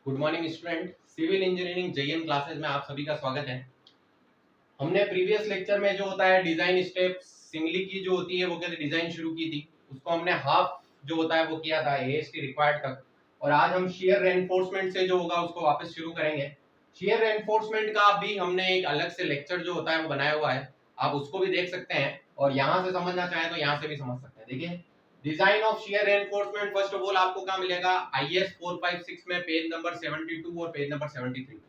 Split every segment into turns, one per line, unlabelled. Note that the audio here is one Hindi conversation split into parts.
Good morning student. Civil engineering JEM classes में आप सभी का स्वागत है। हमने प्रीवियस लेक्चर में जो होता है डिजाइन स्टेप्स सिंगली की जो होती है वो कहते डिजाइन शुरू की थी, उसको हमने हाफ जो होता है वो किया था एएसटी रिक्वायर्ड तक, और आज हम शेयर रेनफोर्समेंट से जो होगा उसको वापस शुरू करेंगे। शेयर रेनफोर्समेंट का भी हमने एक अलग से लेक्चर जो होता है वो बनाया हुआ है, आप उसको भी देख सकते हैं और यहाँ से समझना चाहें तो यहाँ से भी समझ सकते हैं। देखिए design of share reinforcement first of all आपको क्या मिलेगा, आईएस 456 में पेज नंबर 72 और पेज नंबर 73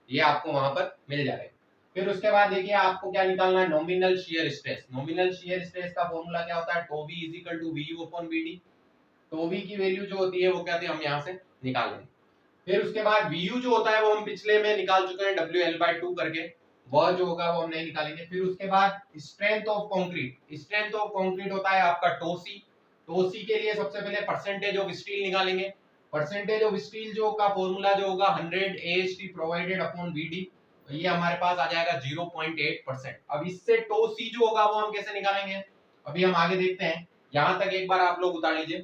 ये आपको वहां पर मिल जाएगा। फिर उसके बाद देखिए आपको क्या निकालना है, nominal shear stress. Nominal shear stress का फॉर्मूला क्या होता है, tau B is equal to V U upon B D. Tau B की वैल्यू जो होती है वो क्या थी हम यहाँ से निकाल लेंगे। फिर उसके बाद वी यू जो होता है वो हम पिछले में निकाल चुके हैं डब्ल्यू एल बाई टू करके, वह जो होगा वो हम नहीं निकालेंगे। फिर उसके बाद strength of concrete, strength of concrete होता है आपका टोसी। टोसी के लिए सबसे पहले परसेंटेज ऑफ स्टील निकालेंगे। परसेंटेज ऑफ स्टील जो का फॉर्मूला जो होगा 100 एएसटी प्रोवाइडेड अपॉन बीडी, तो ये हमारे पास आ जाएगा 0.8%। अब इससे टो सी जो होगा वो हम कैसे निकालेंगे, अभी हम आगे देखते हैं। यहां तक एक बार आप लोग उतार लीजिए।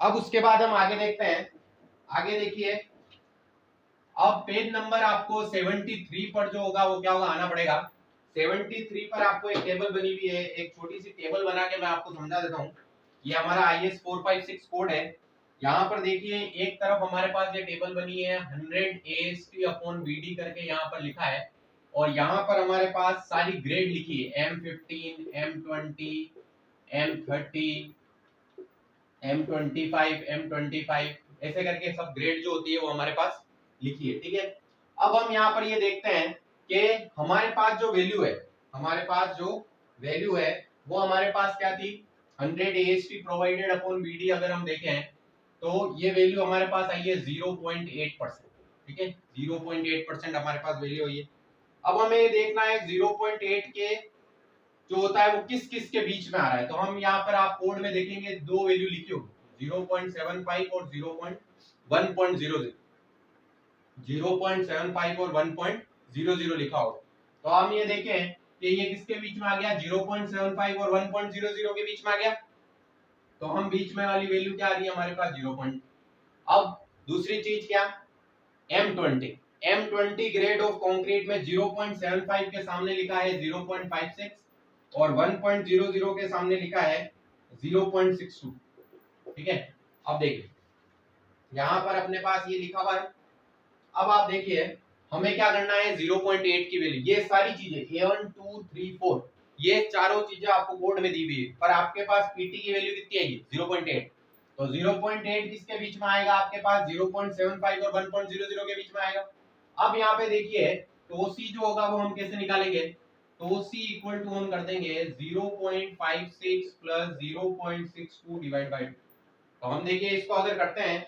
अब उसके बाद हम आगे देखते हैं। आगे देखिए अब पेज नंबर आपको 73 पर जो होगा वो क्या होगा आना पड़ेगा। 73 पर आपको एक टेबल बनी हुई है, एक छोटी सी टेबल बना के मैं आपको समझा देता हूँ। ये हमारा आईएस 456 कोड है। यहाँ पर देखिए एक तरफ हमारे पास ये टेबल बनी है 100 एएसटी अपॉन बीडी करके यहाँ पर लिखा है, और यहाँ पर हमारे पास सारी ग्रेड लिखी है M15, M20, M30, M25 ऐसे करके सब ग्रेड जो होती है वो हमारे पास लिखी है। ठीक है, अब हम यहाँ पर ये देखते हैं कि हमारे पास जो वैल्यू है, हमारे पास जो वैल्यू है वो हमारे पास क्या थी, 100 AST प्रोवाइडेड अपॉन BD। अगर हम देखें तो ये वैल्यू हमारे पास आई है 0.8%। ठीक है, 0.8% हमारे पास वैल्यू हुई है। अब हमें ये देखना है 0.8 के जो होता है वो किस किस के बीच में आ रहा है, तो हम यहाँ पर आप कोड में देखेंगे दो वैल्यू लिखी होगी 0.75 और 0.1.00, 0.75 और 1.00 लिखा होगा। तो हम ये देखें कि ये किसके बीच में आ गया, 0.75 और 1.00 के बीच में आ गया। तो हम बीच में वाली वैल्यू क्या आ रही है हमारे पास 0. अब दूसरी चीज क्या, M20, M20 grade of concrete में 0.75 के सामने लिखा है 0.56 और 1.00 के सामने लिखा है 0.62। ठीक है, अब देखिए यहाँ पर अपने पास ये लिखा हुआ है। अब आप देखिए हमें क्या करना है, 0.8 की वैल्यू, ये सारी चीजें A1 2 3 4 ये चारों चीजें आपको बोर्ड में दी हुई है, पर आपके पास पीटी की वैल्यू कितनी आएगी 0.8। तो 0.8 किसके बीच में आएगा आपके पास, 0.75 और 1.00 के बीच में आएगा। अब यहाँ पे देखिए तो सी जो होगा वो हम कैसे निकालेंगे, तो सी इक्वल टू हम कर देंगे 0.56 प्लस 0.62 डिवाइड बाय 2। तो हम देखिए इसको अगर करते हैं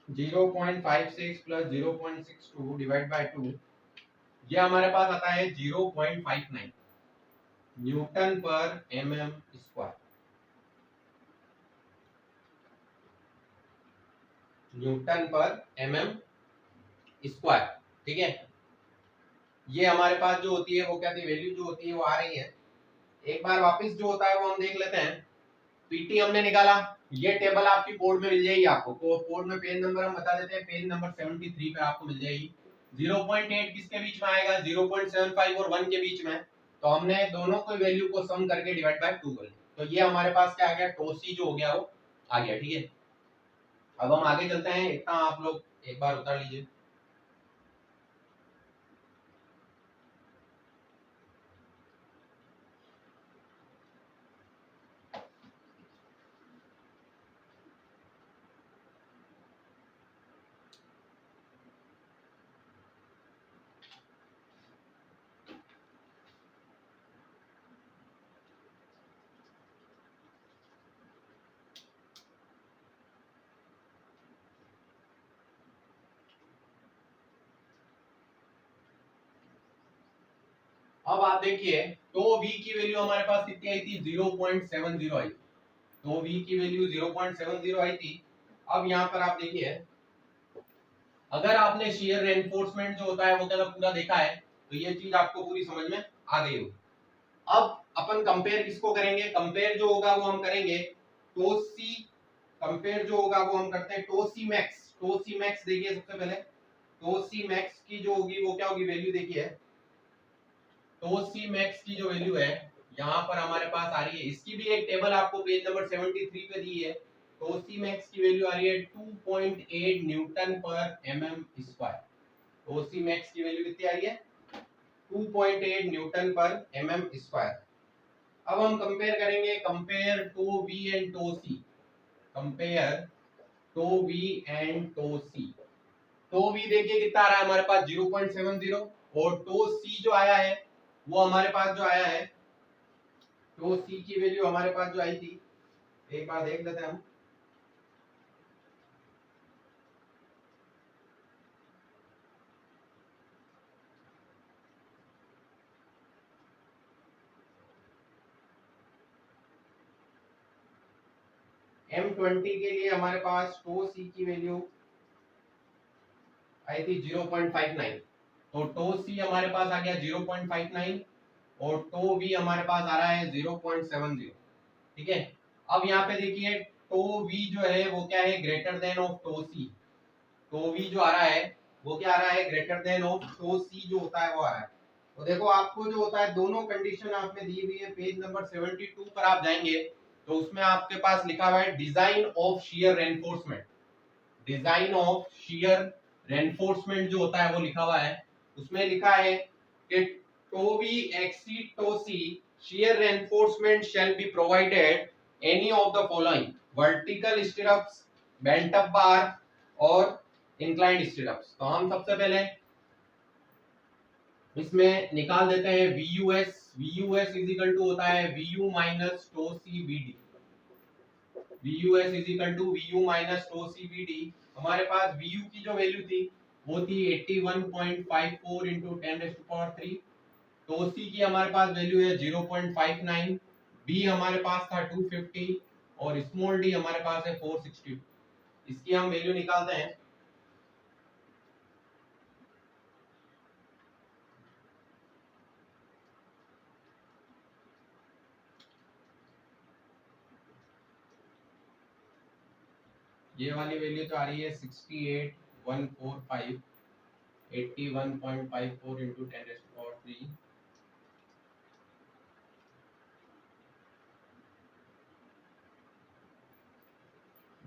0.56 प्लस 0.62 डिवाइड बाय 2, ये हमारे पास आता है 0.59 न्यूटन पर mm स्क्वायर। न्यूटन पर mm स्क्वायर। ठीक है, ये हमारे पास जो होती है वो क्या थी, वैल्यू जो होती है वो आ रही है। एक बार वापस जो होता है वो हम देख लेते हैं। पीटी हमने निकाला, ये टेबल आपकी बोर्ड में मिल जाएगी आपको, तो बोर्ड में पेज नंबर हम बता देते हैं, पेज नंबर 73 पे आपको मिल जाएगी। 0.8 किसके बीच में आएगा, 0.75 और 1 के बीच में। तो हमने दोनों को वैल्यू को सम करके डिवाइड बाय 2 कर लिया, तो ये हमारे पास क्या आ गया, टोसी जो हो गया वो आ गया। ठीक है, अब हम आगे चलते हैं, इतना आप लोग एक बार उतार लीजिए। अब आप देखिए तो v की वैल्यू हमारे पास कितनी आई थी, 0.70 आई। तो v की वैल्यू 0.70 आई थी। अब यहाँ पर आप देखिए अगर आपने शेयर रेनफोर्समेंट जो होता है वो पूरा देखा है तो ये चीज आपको पूरी समझ में आ गई होगी। अब अपन कंपेयर किसको करेंगे, कंपेयर जो होगा वो हम करेंगे टोसी, कंपेयर जो होगा वो हम करते हैं टोसी मैक्स। टोसी मैक्स देखिए सबसे पहले टोसी मैक्स की जो होगी वो क्या होगी, वैल्यू देखिए टोसी मैक्स की जो वैल्यू है यहाँ पर हमारे पास आ रही है, इसकी भी एक टेबल आपको पेज नंबर 73 पे दी है। टोसी मैक्स की वैल्यू आ रही है 2.8 न्यूटन पर एमएम स्क्वायर। टोसी मैक्स की वैल्यू कितनी आ रही है, 2.8 न्यूटन पर एमएम स्क्वायर। अब हम कंपेयर करेंगे, compare tau V and tau C, compare tau V and tau C. Tau V देखिए कितना आ रहा है हमारे पास 0.70, और टो सी जो आया है वो हमारे पास जो आया है, टो सी की वैल्यू हमारे पास जो आई थी, एक बार देख लेते हैं हम। M20 के लिए हमारे पास टो सी की वैल्यू आई थी 0.59, तो टो सी हमारे पास आ गया 0.59 और टो वी हमारे पास आ रहा है 0.70। ठीक है, अब यहाँ पे देखिए टो वी जो है वो क्या है, greater than of tau C. Tau V जो आ रहा है वो क्या आ रहा है, greater than of tau C जो होता है वो आ रहा है। तो देखो आपको जो होता है दोनों कंडीशन आपने दी हुई है, पेज नंबर 72 पर आप जाएंगे तो उसमें आपके पास लिखा हुआ है design of shear reinforcement. Design of shear reinforcement जो होता है वो लिखा हुआ है, उसमें लिखा है कि tau V exceed tau C, shear reinforcement shall be provided any of the following, vertical stirrups, bent up bar और इंक्लाइंड स्टिरअप्स। तो हम सबसे पहले इसमें निकाल देते हैं VUS। VUS is equal to होता है VU minus tau C BD। VUS is equal to VU minus tau C BD। हमारे पास VU की जो वैल्यू थी वो थी 81.54 into 10⁻³ टो सी की हमारे पास वैल्यू है 0.59, B हमारे पास था 250 और स्मॉल d हमारे पास है 460। इसकी हम वैल्यू निकालते हैं। ये वाली वैल्यू तो आ रही है 68,145, 81.54 into 10⁻³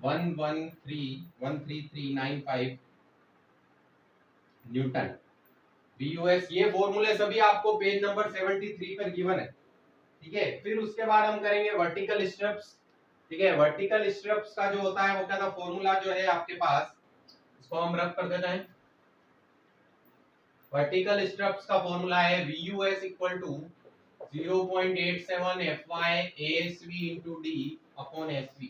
13395 न्यूटन। VUS ये फॉर्मूले सभी आपको पेज नंबर 73 पर गिवन है। ठीक है, फिर उसके बाद हम करेंगे वर्टिकल स्ट्रिप्स। ठीक है, वर्टिकल स्ट्रिप्स का जो होता है वो क्या था, फॉर्मूला जो है आपके पास, इसको हम रख कर देते हैं। वर्टिकल स्ट्रिप्स का फॉर्मूला है VUS equal to 0.87 FY ASV into D upon SV।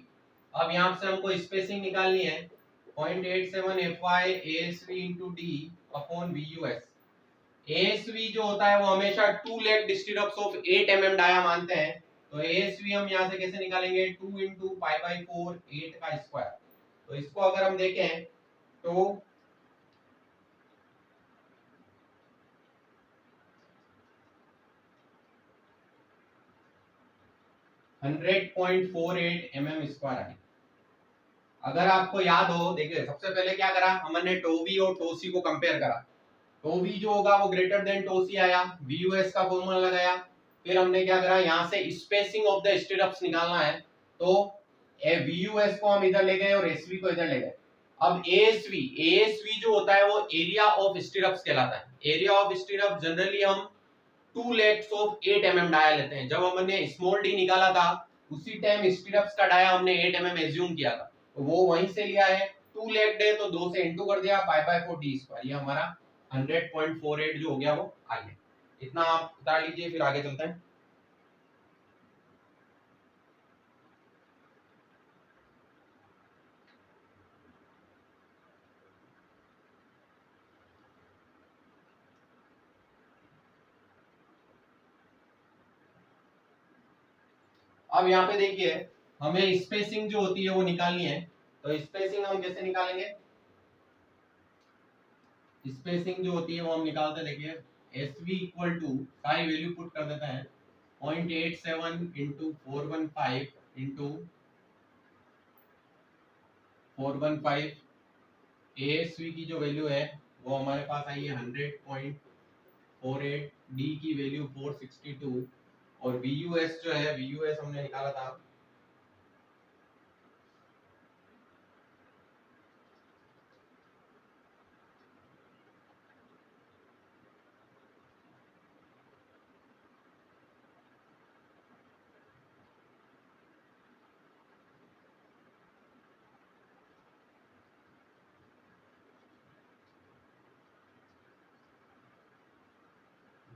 अब यहाँ से हमको स्पेसिंग निकालनी है, 0.87 FY ASV into D upon VUS। ASV जो होता है वो हमेशा 2 लेग स्टिरअप्स ऑफ 8 mm डाया मानते हैं, तो ASV हम यहाँ से कैसे निकालेंगे, 2 into π/4 8 का स्क्वायर। तो इसको अगर हम देखें तो 100.48 mm स्क्वायर है। अगर आपको याद हो, देखिए सबसे पहले क्या करा हमने, टोवी और टोसी को कंपेयर करा। टोवी जो होगा वो ग्रेटर देन टोसी आया, VUS का फॉर्मूला लगाया, फिर हमने क्या करा, यहाँ से स्पेसिंग ऑफ द स्टिरअप्स निकालना है, तो VUS को हम इधर ले गए और SV को इधर ले गए। अब ASV जो होता है वो एरिया ऑफ स्टिरअप्स कहलाता है। एरिया ऑफ स्टिरअप जनरली हम 2 लेग्स ऑफ 8 mm डाया लेते हैं। जब हमने स्मॉल d निकाला था उसी टाइम स्टिरअप्स का डाया हमने 8 mm एज्यूम किया था, तो वो वहीं से लिया है। 2 लेग्ड है तो 2 से इंटू कर दिया, π/4 d स्क्वायर, ये हमारा 100.48 जो हो गया वो आ गया। इतना आप उतार लीजिए, फिर आगे चलते हैं। अब यहाँ पे देखिए हमें स्पेसिंग जो होती है वो निकालनी है, तो स्पेसिंग हम कैसे निकालेंगे, स्पेसिंग जो होती है वो हम निकालते हैं। देखिए SV इक्वल टू, सारी वैल्यू पुट कर देते हैं, 0.87 इंटू 415 इंटू 415 ASV की जो वैल्यू है वो हमारे पास आई है 100.48, डी की वैल्यू 462 और VUS जो है VUS हमने निकाला था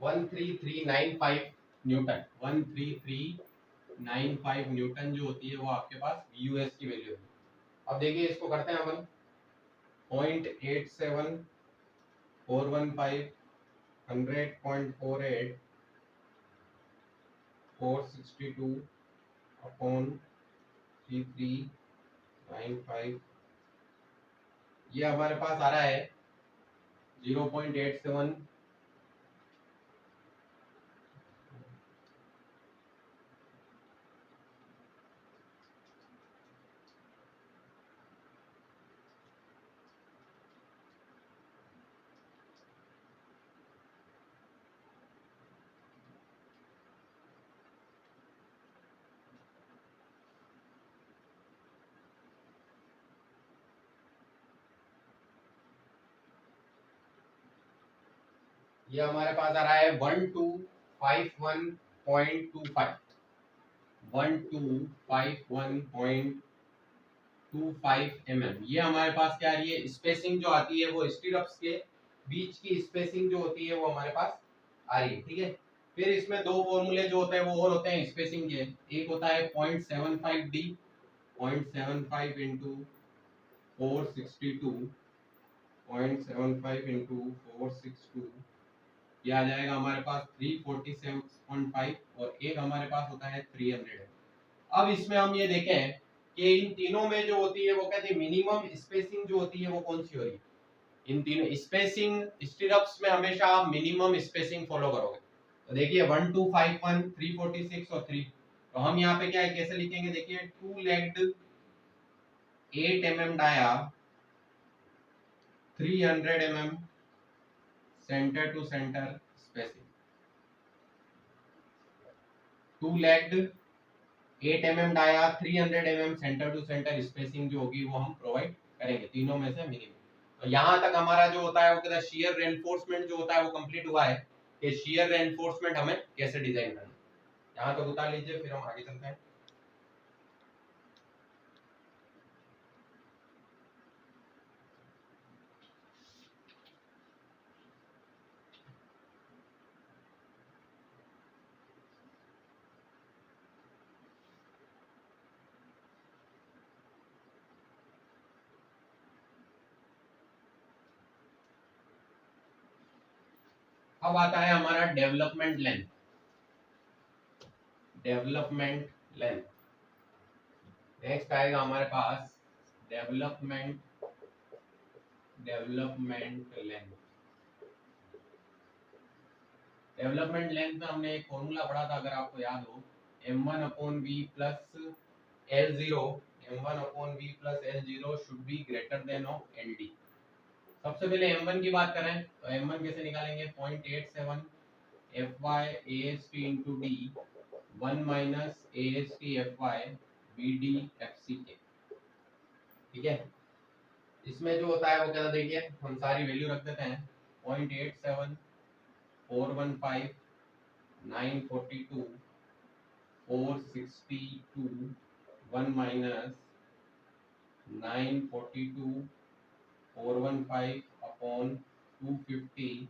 13395 न्यूटन। 13395 न्यूटन जो होती है वो आपके पास VUS की वैल्यू है। अब देखिए इसको करते हैं अपन 0.87 415 100.48 462 अपॉन 3395 ये हमारे पास आ रहा है 0.87 ये हमारे पास आ रहा है 1251.25 1251.25 ये हमारे पास क्या आ रही है स्पेसिंग जो आती है वो स्टीरअप्स के बीच की स्पेसिंग जो होती है वो हमारे पास आ रही है। ठीक है, फिर इसमें दो फॉर्मूले जो होते हैं वो और होते हैं स्पेसिंग के। एक होता है 0.75D 0.75 इंटू 462 0.75 इंटू 462 ये आ जाएगा हमारे पास 347.5 और एक हमारे पास होता है 300। अब इसमें हम ये देखें कि इन तीनों में जो होती है वो कहते हैं मिनिमम स्पेसिंग जो होती है वो कौन सी हो रही है। इन तीनों स्पेसिंग स्टीरअप्स में हमेशा आप मिनिमम स्पेसिंग फॉलो करोगे। तो देखिए 1251 346 और 3, तो हम यहाँ पे क्या है कैसे लिखेंगे देखिए 2 legged 8 mm dia 300 mm centre to centre spacing. 2 legged 8 mm dia 300 mm centre to centre spacing जो होगी वो हम प्रोवाइड करेंगे तीनों में से मिनिमम। तो यहाँ तक हमारा जो होता है वो कहता है शियर रेनफोर्समेंट जो होता है वो कंप्लीट हुआ है कि शियर रेनफोर्समेंट हमें कैसे डिजाइन करना है। यहाँ तक उतार लीजिए फिर हम आगे चलते हैं। अब आता है हमारा development length. Development length next आएगा हमारे पास development development length. Development length में हमने एक फॉर्मूला पढ़ा था अगर आपको याद हो m1/v plus L0 m1/v plus L0 should be greater than of LD। सबसे पहले m1 की बात करें तो m1 कैसे निकालेंगे 0.87 fy ast into d 1 minus ast fy bd fck। ठीक है, इसमें जो होता है वो क्या देखिए हम सारी वैल्यू रख देते हैं 0.87 415 942 462 1 minus 942 415 upon 250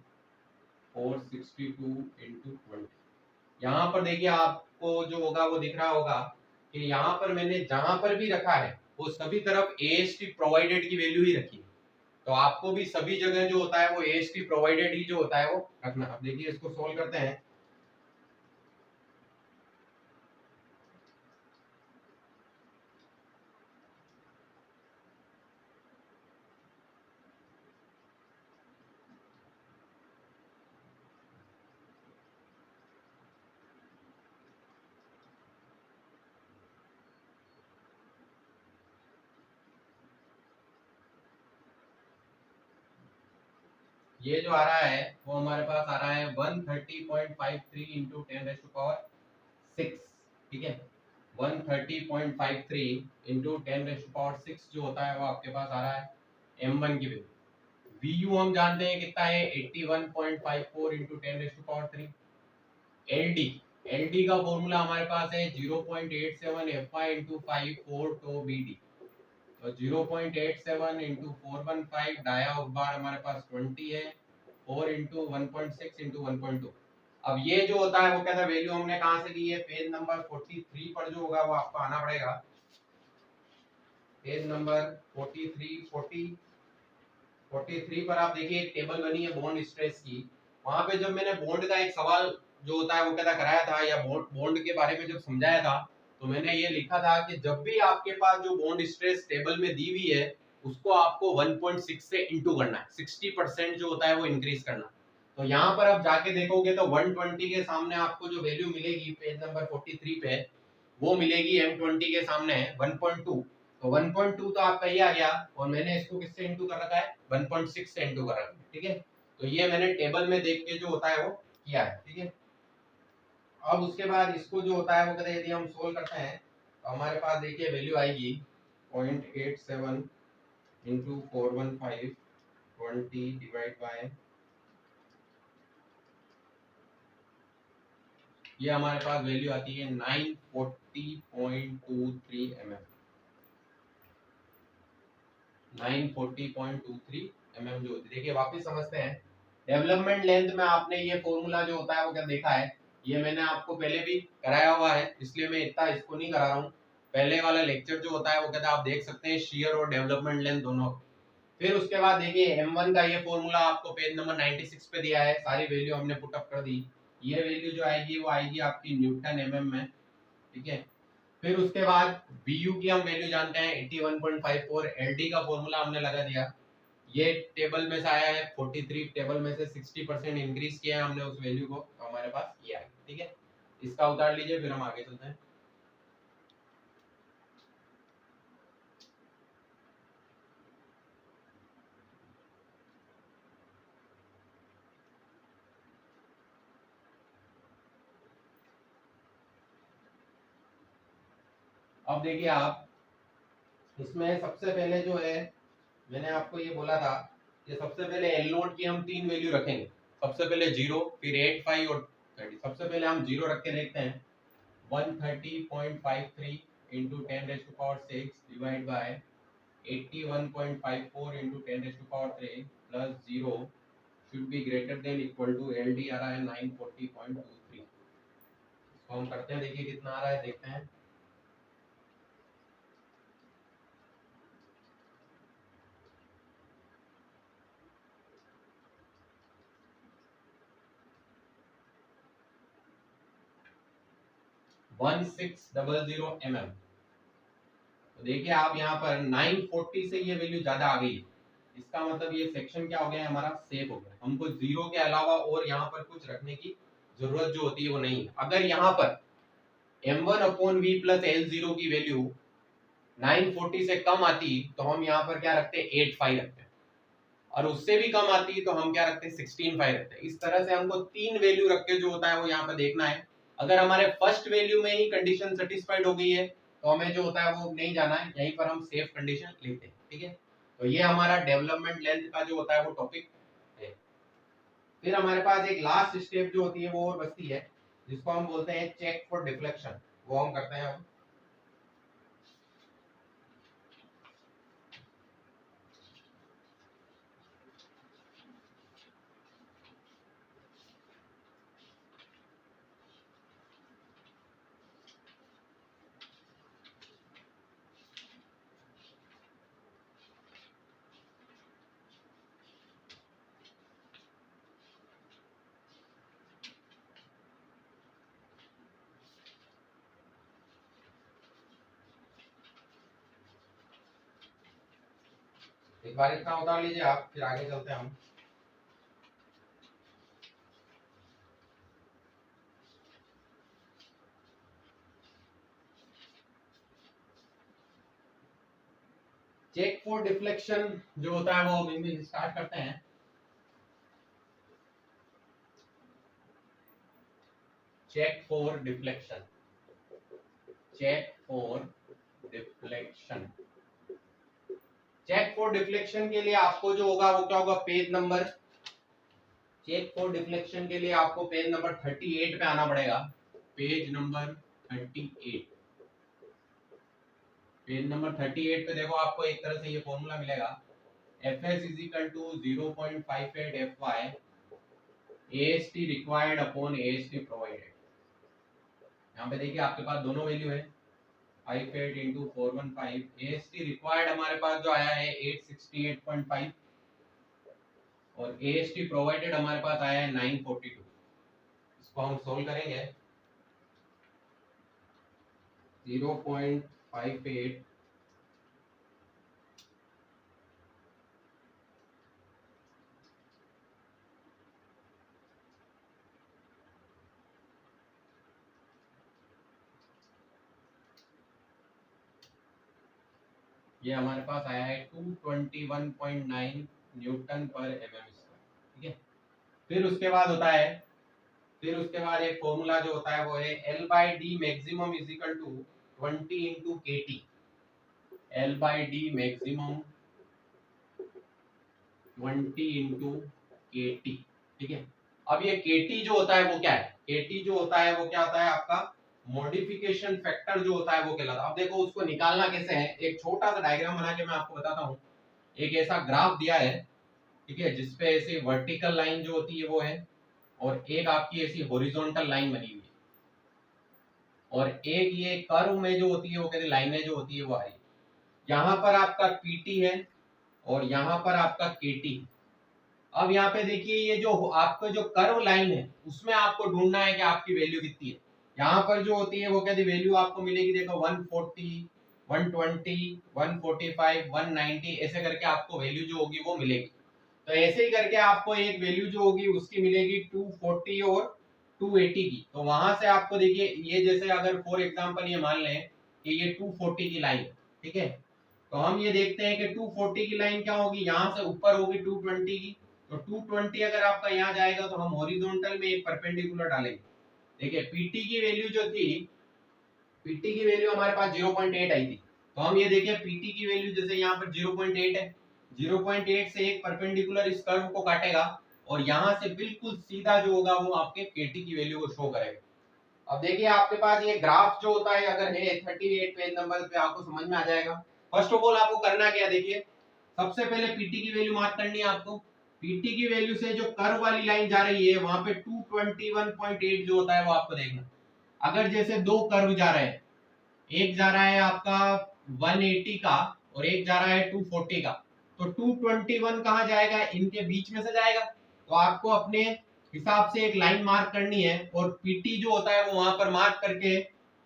462 into 20। यहाँ पर देखिए आपको जो होगा वो दिख रहा होगा कि यहाँ पर मैंने जहां पर भी रखा है वो सभी तरफ AST प्रोवाइडेड की वैल्यू ही रखी है। तो आपको भी सभी जगह जो होता है वो AST प्रोवाइडेड ही जो होता है वो रखना। अब देखिए इसको सोल्व करते हैं। ये जो आ रहा है वो हमारे पास आ रहा है 130.53 इंटू 10⁻6, ठीक है। 130.53 इंटू 10⁻6 जो होता है वो आपके पास आ रहा है M1 की वैल्यू। VU हम जानते हैं कितना है 81.54 इंटू 10⁻3। LD का फॉर्मूला हमारे पास है 0.87 FY इंटू 5 4 टो BD। तो 0.87 इंटू 415 डाया बार हमारे पास 20 है, 4 इंटू 1.6 इंटू 1.2। अब ये जो होता है वो कहता है वैल्यू हमने कहाँ से ली है, पेज नंबर 43 पर जो होगा वो आपको आना पड़ेगा। पेज नंबर 43 पर आप देखिए एक टेबल बनी है बॉन्ड स्ट्रेस की। वहां पे जब मैंने बॉन्ड का एक सवाल जो होता है वो कहता कराया था या बॉन्ड के बारे में जब समझाया था, तो मैंने ये लिखा था कि जब भी आपके पास जो बॉन्ड स्ट्रेस टेबल में दी हुई है उसको आपको 1.6 से इंटू करना है, 60% जो होता है वो इंक्रीज करना। तो यहाँ पर आप जाके देखोगे तो 120 के सामने आपको जो वैल्यू मिलेगी पेज नंबर 43 पे, वो मिलेगी M20 के सामने 1.2। तो 1.2 तो आपका ये आ गया, और मैंने इसको किससे इंटू कर रखा है 1.6 से इंटू कर रखा है, ठीक है। तो ये मैंने टेबल में देख के जो होता है वो किया है, ठीक है। अब उसके बाद इसको जो होता है वो कहते हैं यदि हम सोल्व करते हैं तो हमारे पास देखिए वैल्यू आएगी 0.87 इंटू 415 20 डिवाइड बाय, ये हमारे पास वैल्यू आती है 940.23 mm। 940.23 mm जो होती है। देखिए वापस समझते हैं, डेवलपमेंट लेंथ में आपने ये फॉर्मूला जो होता है वो क्या देखा है, ये मैंने आपको पहले भी कराया हुआ है, इसलिए मैं इतना इसको नहीं करा रहा हूँ। पहले वाला लेक्चर जो होता है वो कहता है आप देख सकते हैं शियर और डेवलपमेंट लेंथ दोनों। फिर उसके बाद देखिए M1 का ये फॉर्मूला आपको पेज नंबर 96 पे दिया है, सारी वैल्यू हमने पुट अप कर दी। ये वैल्यू जो आएगी वो आएगी आपकी न्यूटन mm में, ठीक है। फिर उसके बाद BU की हम वैल्यू जानते हैं 81.54, LD का फॉर्मूला हमने लगा दिया। ये टेबल में से आया है 43, टेबल में से 60% इंक्रीज किया है हमने उस वैल्यू को, तो हमारे पास ये आया, ठीक है। इसका उतार लीजिए फिर हम आगे चलते हैं। अब देखिए आप इसमें सबसे पहले जो है मैंने आपको ये बोला था कि सबसे पहले एल नोट की हम 3 वैल्यू रखेंगे। सबसे पहले 0, फिर 8, 5 और 30। सबसे पहले हम 0 रख के देखते हैं। 130.53 into 10⁻6 divide by 81.54 into 10⁻3 plus 0 should be greater than equal to LD आ रहा है 940.23। इसको हम करते हैं, देखिए कितना आ रहा है देखते हैं। तो देखिए आप यहाँ पर 940 से ये वैल्यू ज्यादा आ गई है, इसका मतलब ये सेक्शन क्या हो गया है हमारा, सेफ हो गया। हमको 0 के अलावा और यहाँ पर कुछ रखने की जरूरत जो होती है वो नहीं है। अगर यहाँ पर M1/V प्लस L0 की वैल्यू 940 से कम आती तो हम यहाँ पर क्या रखते हैं 8.5 रखते हैं, और उससे भी कम आती तो हम क्या रखते हैं 16.5 रखते हैं। इस तरह से हमको 3 वैल्यू रख के जो होता है वो यहाँ पर देखना है। अगर हमारे फर्स्ट वैल्यू में ही कंडीशन सेटिस्फाइड हो गई है तो हमें जो होता है वो नहीं जाना है, यहीं पर हम सेफ कंडीशन लेते हैं, ठीक है। तो ये हमारा डेवलपमेंट लेंथ का जो होता है वो टॉपिक है। फिर हमारे पास एक लास्ट स्टेप जो होती है वो और बचती है, जिसको हम बोलते हैं चेक फॉर डिफ्लेक्शन। वो हम करते हैं अब। एक बार इतना उतार लीजिए आप, फिर आगे चलते हैं हम। चेक फॉर डिफ्लेक्शन जो होता है वो स्टार्ट करते हैं। Check for deflection, check for deflection. Check for deflection के लिए आपको जो होगा वो क्या होगा, page number, check for deflection के लिए आपको पेज नंबर 38 पे आना पड़ेगा। पेज नंबर 38, पेज नंबर 38 पे देखो आपको एक तरह से ये फॉर्मूला मिलेगा, Fs is equal to 0.58 Fy AST required upon AST provided। यहाँ पे देखिए आपके पास दोनों वैल्यू है, 58 into 415, AST required हमारे पास जो आया है 868.5 और AST provided हमारे पास आया है 942। इसको हम सोल्व करेंगे, 0.58 ये हमारे पास आया है 221.9 न्यूटन पर mm स्क्वायर। ठीक है, फिर उसके बाद होता है, फिर उसके बाद एक फॉर्मूला जो होता है वो है L by D maximum is equal to 20 into KT। L by D maximum 20 into KT। ठीक है, अब ये KT जो होता है वो क्या है, KT जो होता है वो क्या होता है आपका मॉडिफिकेशन फैक्टर जो होता है वो कहलाता है। अब देखो उसको निकालना कैसे है, एक छोटा सा डायग्राम बना के मैं आपको बताता हूँ। एक ऐसा ग्राफ दिया है, ठीक है, जिसपे ऐसे वर्टिकल लाइन जो होती है वो है और एक आपकी ऐसी हॉरिजॉन्टल लाइन बनी हुई है और एक ये कर्व में जो होती है वो कहते लाइनें जो होती है वो आई। यहाँ पर आपका PT है और यहाँ पर आपका KT है। अब यहाँ पे देखिए ये जो आपका जो कर्व लाइन है उसमें आपको ढूंढना है कि आपकी वैल्यू कितनी है। यहाँ पर जो होती है वो कहती वैल्यू आपको मिलेगी, देखो 140, 120, 145, 190 ऐसे करके आपको वैल्यू जो होगी वो मिलेगी। तो ऐसे ही करके आपको एक वैल्यू जो होगी उसकी मिलेगी 240 और 280 की। तो वहां से आपको देखिए ये जैसे अगर फॉर एग्जांपल ये मान लें कि ये 240 की लाइन, ठीक है, तो हम ये देखते हैं कि 240 की लाइन क्या होगी, यहाँ से ऊपर होगी 220 की। तो 220 अगर आपका यहाँ जाएगा तो हम हॉरिजॉन्टल में एक परपेंडिकुलर डालेंगे। देखिए पीटी की वैल्यू जो थी, पीटी की वैल्यू हमारे पास 0.8 आई थी। तो हम ये देखें पीटी की वैल्यू जैसे यहाँ पर 0.8 है, 0.8 से एक परपेंडिकुलर इस कर्व को काटेगा और यहाँ से बिल्कुल सीधा जो होगा वो आपके केटी की वैल्यू को शो करेगा। अब देखिए आपके पास ये ग्राफ जो होता है अगर है 38 पेज नंबर पे आपको समझ में आ जाएगा। फर्स्ट ऑफ ऑल आपको करना क्या, देखिए सबसे पहले पीटी की वैल्यू मार्क करनी है आपको। पीटी की वैल्यू से जो कर्व वाली लाइन जा रही है वहां पे 221.8 जो होता है वो आपको देखना। अगर जैसे दो कर्व जा रहे हैं, एक जा रहा है आपका 180 का और एक जा रहा है 240 का, तो 221 कहाँ जाएगा, इनके बीच में से जाएगा। तो आपको अपने हिसाब से एक लाइन मार्क करनी है और पीटी जो होता है वो वहां पर मार्क करके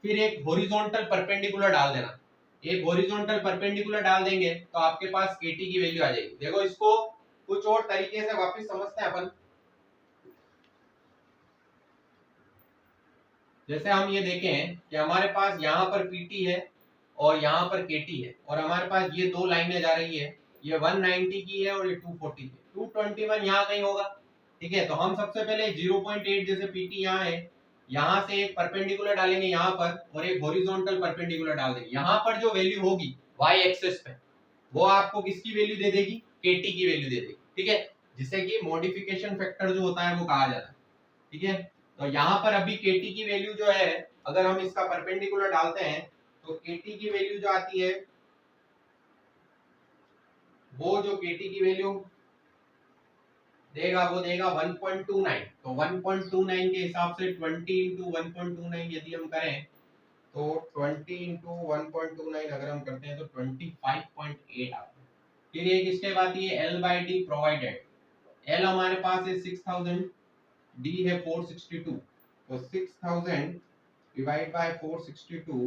फिर एक हॉरिजॉन्टल परपेंडिकुलर डाल देना। एक हॉरिजॉन्टल परपेंडिकुलर डाल देंगे तो आपके पास केटी की वैल्यू आ जाएगी। देखो इसको कुछ और तरीके से वापस समझते हैं अपन। जैसे हम ये देखें कि हमारे पास यहाँ पर पीटी है और यहाँ पर केटी है और हमारे पास ये दो लाइनें जा रही है, ये 190 की है और ये 240 की। 221 यहाँ कहीं होगा, ठीक है। तो हम सबसे पहले 0.8 जैसे पीटी यहाँ है, यहाँ से एक परपेंडिकुलर डालेंगे यहाँ पर और एक हॉरिजॉन्टल परपेंडिकुलर डाल देंगे। यहाँ पर जो वैल्यू होगी वाई एक्सिस पे वो आपको किसकी वैल्यू दे देगी, केटी की वैल्यू दे देगी, ठीक है, जिससे कि मॉडिफिकेशन फैक्टर जो होता है वो कहा जाता है, ठीक है। तो यहाँ पर अभी केटी की वैल्यू जो है अगर हम इसका परपेंडिकुलर डालते हैं तो केटी की वैल्यू जो आती है वो जो केटी की वैल्यू देगा वो देगा 1.29। तो 1.29 के हिसाब से 20 इंटू 1.29 यदि हम करें तो 20 इंटू 1.29 अगर हम करते हैं तो 25.8 आता है। फिर एक स्टेप आती है L by D provided. L हमारे पास है 6000, D है 462, तो 6000 डिवाइड बाय 462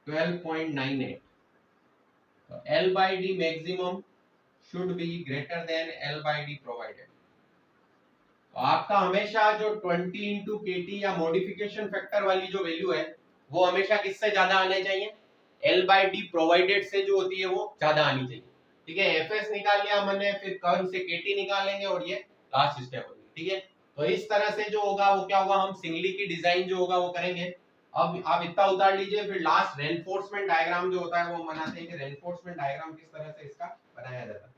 12.98। तो L by D maximum should be greater than L by D provided. तो आपका हमेशा जो 20 इंटू केटी या मॉडिफिकेशन फैक्टर वाली जो वैल्यू है वो हमेशा किससे ज्यादा आने चाहिए, L by D प्रोवाइडेड से जो होती है वो ज्यादा आनी चाहिए, ठीक है। एफएस निकाल लिया हमने, फिर कर्व से केटी निकालेंगे और ये लास्ट स्टेप होगी, ठीक है। तो इस तरह से जो होगा वो क्या होगा, हम सिंगली की डिजाइन जो होगा वो करेंगे। अब आप इतना उतार लीजिए, फिर लास्ट रेनफोर्समेंट डायग्राम जो होता है वो बनाते हैं कि रेनफोर्समेंट डायग्राम किस तरह से इसका बनाया जाता है।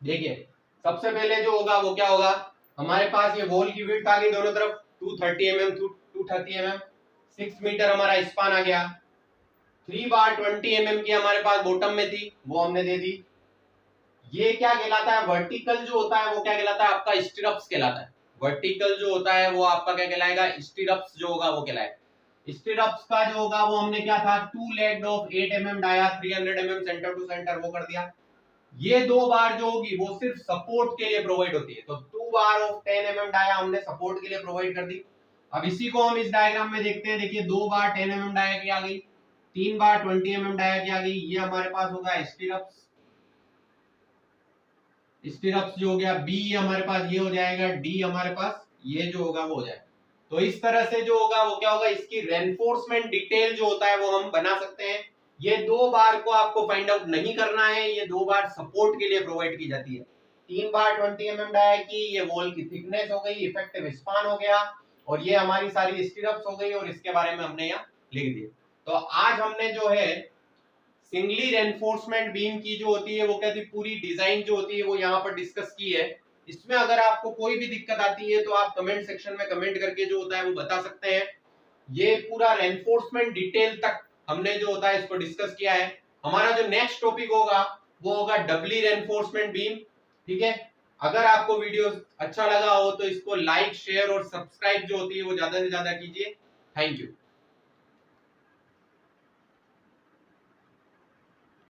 देखिए सबसे पहले जो होगा वो क्या होगा, हमारे पास ये वॉल की विड्थ आ गई दोनों तरफ 230 mm 230 mm, 6 मीटर हमारा स्पान आ गया। 3 बार 20 mm की हमारे पास बॉटम में थी, वो हमने दे दी। ये क्या कहलाता है, वर्टिकल जो होता है वो क्या कहलाता है, आपका स्टिरप्स कहलाता है। वर्टिकल जो होता है वो आपका क्या कहलाएगा, स्टिरप्स जो होगा वो कहलाएगा। स्टिरप्स का जो होगा वो हमने क्या था, 2 legged of 8 mm dia 300 mm centre to centre वो कर दिया। ये 2 बार जो होगी वो सिर्फ सपोर्ट के लिए प्रोवाइड होती है, तो 2 बार ऑफ 10 mm डाया हमने सपोर्ट के लिए प्रोवाइड कर दी। अब इसी को हम इस डायग्राम में देखते हैं। देखिए 2 बार 10 mm डाया की आ गई, 3 बार 20 mm डाया की आ गई। ये हमारे पास होगा स्टिरप्स। स्टिरप्स जो हो गया बी हमारे पास, ये हो जाएगा डी हमारे पास, ये जो होगा वो हो जाएगा। तो इस तरह से जो होगा वो क्या होगा, इसकी रेनफोर्समेंट डिटेल जो होता है वो हम बना सकते हैं। ये 2 बार को आपको फाइंड आउट नहीं करना है, ये 2 बार सपोर्ट के लिए प्रोवाइड की जाती है। 3 बार 20 mm डाया की, ये वॉल की थिकनेस हो गई, इफेक्टिव स्पान हो गया, और ये हमारी सारी स्टिरप्स हो गई, और इसके बारे में हमने यहाँ लिख दिया। तो आज हमने जो है सिंगली रेनफोर्समेंट बीम की जो होती है वो क्या थी, पूरी डिजाइन जो होती है वो यहाँ पर डिस्कस की है। इसमें अगर आपको कोई भी दिक्कत आती है तो आप कमेंट सेक्शन में कमेंट करके जो होता है वो बता सकते हैं। ये पूरा रेनफोर्समेंट डिटेल तक हमने जो होता है इसको डिस्कस किया है। हमारा जो नेक्स्ट टॉपिक होगा वो होगा डबली रेनफोर्समेंट बीम। ठीक है, अगर आपको वीडियो अच्छा लगा हो तो इसको लाइक शेयर और सब्सक्राइब जो होती है वो ज्यादा से ज्यादा कीजिए। Thank you.